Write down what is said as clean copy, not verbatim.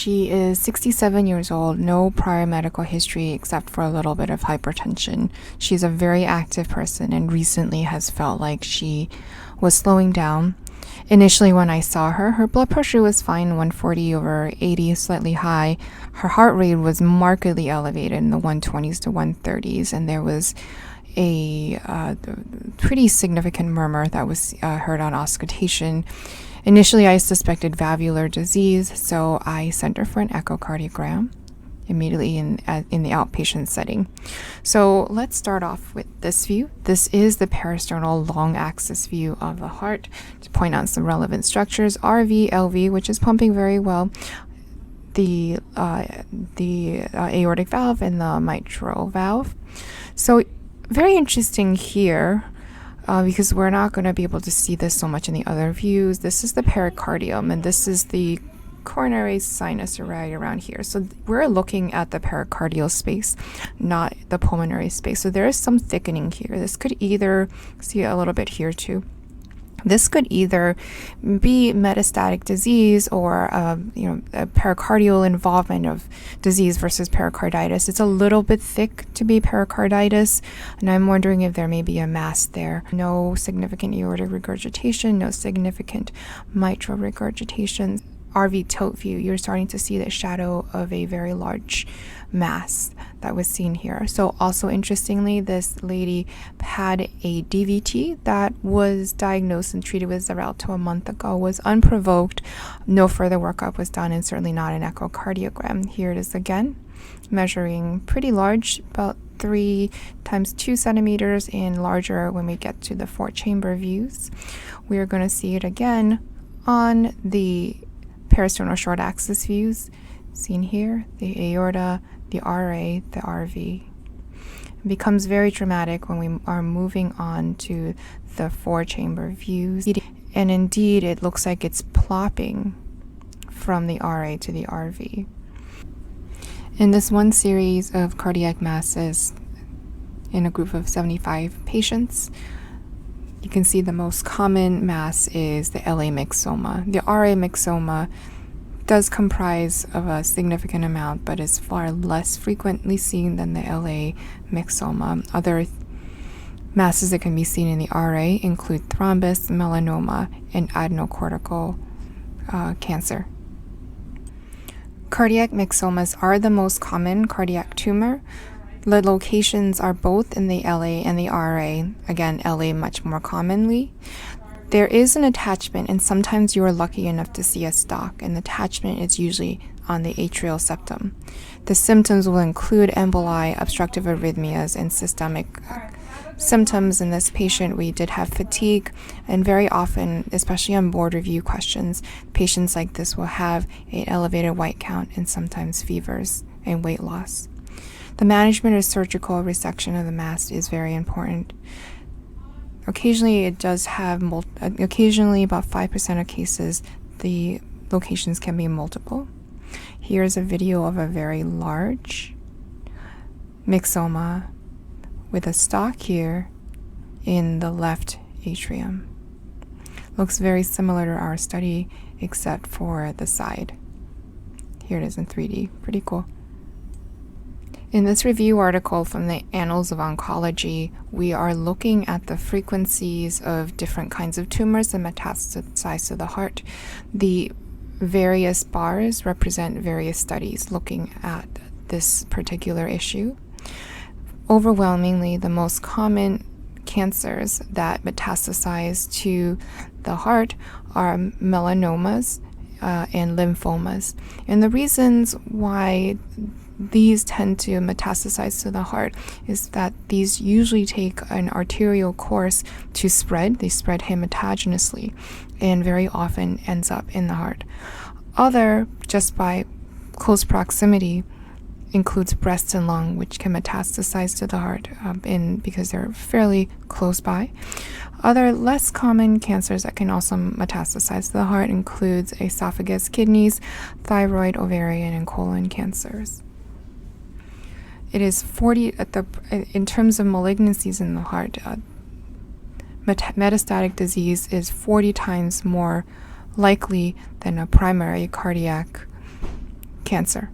She is 67 years old, no prior medical history except for a little bit of hypertension. She's a very active person and recently has felt like she was slowing down. Initially, when I saw her, her blood pressure was fine, 140/80, slightly high. Her heart rate was markedly elevated in the 120s to 130s, and there was a pretty significant murmur that was heard on auscultation. Initially, I suspected valvular disease, so I sent her for an echocardiogram immediately in the outpatient setting. So let's start off with this view. This is the peristernal long axis view of the heart. To point out some relevant structures, RV, LV, which is pumping very well, the aortic valve and the mitral valve. So very interesting here. Because we're not going to be able to see this so much in the other views. This is the pericardium, and this is the coronary sinus right around here. So we're looking at the pericardial space, not the pulmonary space. So there is some thickening here. This could either, see a little bit here too. This could either be metastatic disease or a pericardial involvement of disease versus pericarditis. It's a little bit thick to be pericarditis, and I'm wondering if there may be a mass there. No significant aortic regurgitation, no significant mitral regurgitation. RV tilt view, you're starting to see the shadow of a very large mass that was seen here. So also interestingly, this lady had a DVT that was diagnosed and treated with Xarelto a month ago, was unprovoked. No further workup was done, and certainly not an echocardiogram. Here it is again, measuring pretty large, about 3 times 2 centimeters, and larger when we get to the 4-chamber views. We are going to see it again on the peristernal short axis views, seen here, the aorta, the RA, the RV. It becomes very dramatic when we are moving on to the 4-chamber views. And indeed, it looks like it's plopping from the RA to the RV. In this one series of cardiac masses in a group of 75 patients, you can see the most common mass is the LA myxoma. The RA myxoma does comprise of a significant amount, but is far less frequently seen than the LA myxoma. Other masses that can be seen in the RA include thrombus, melanoma, and adenocortical cancer. Cardiac myxomas are the most common cardiac tumor. The locations are both in the LA and the RA. Again, LA much more commonly. There is an attachment, and sometimes you are lucky enough to see a stalk, and the attachment is usually on the atrial septum. The symptoms will include emboli, obstructive arrhythmias, and systemic symptoms. In this patient, we did have fatigue, and very often, especially on board review questions, patients like this will have an elevated white count and sometimes fevers and weight loss. The management of surgical resection of the mass is very important. Occasionally, it does have occasionally about 5% of cases, the locations can be multiple. Here's a video of a very large myxoma with a stalk here in the left atrium. Looks very similar to our study, except for the side. Here it is in 3D. Pretty cool. In this review article from the Annals of Oncology, we are looking at the frequencies of different kinds of tumors that metastasize to the heart. The various bars represent various studies looking at this particular issue. Overwhelmingly, the most common cancers that metastasize to the heart are melanomas and lymphomas. And the reasons why these tend to metastasize to the heart is that these usually take an arterial course to spread. They spread hematogenously and very often ends up in the heart. Other, just by close proximity, includes breast and lung, which can metastasize to the heart because they're fairly close by. Other less common cancers that can also metastasize to the heart includes esophagus, kidneys, thyroid, ovarian, and colon cancers. It is 40 in terms of malignancies in the heart. Metastatic disease is 40 times more likely than a primary cardiac Cancer.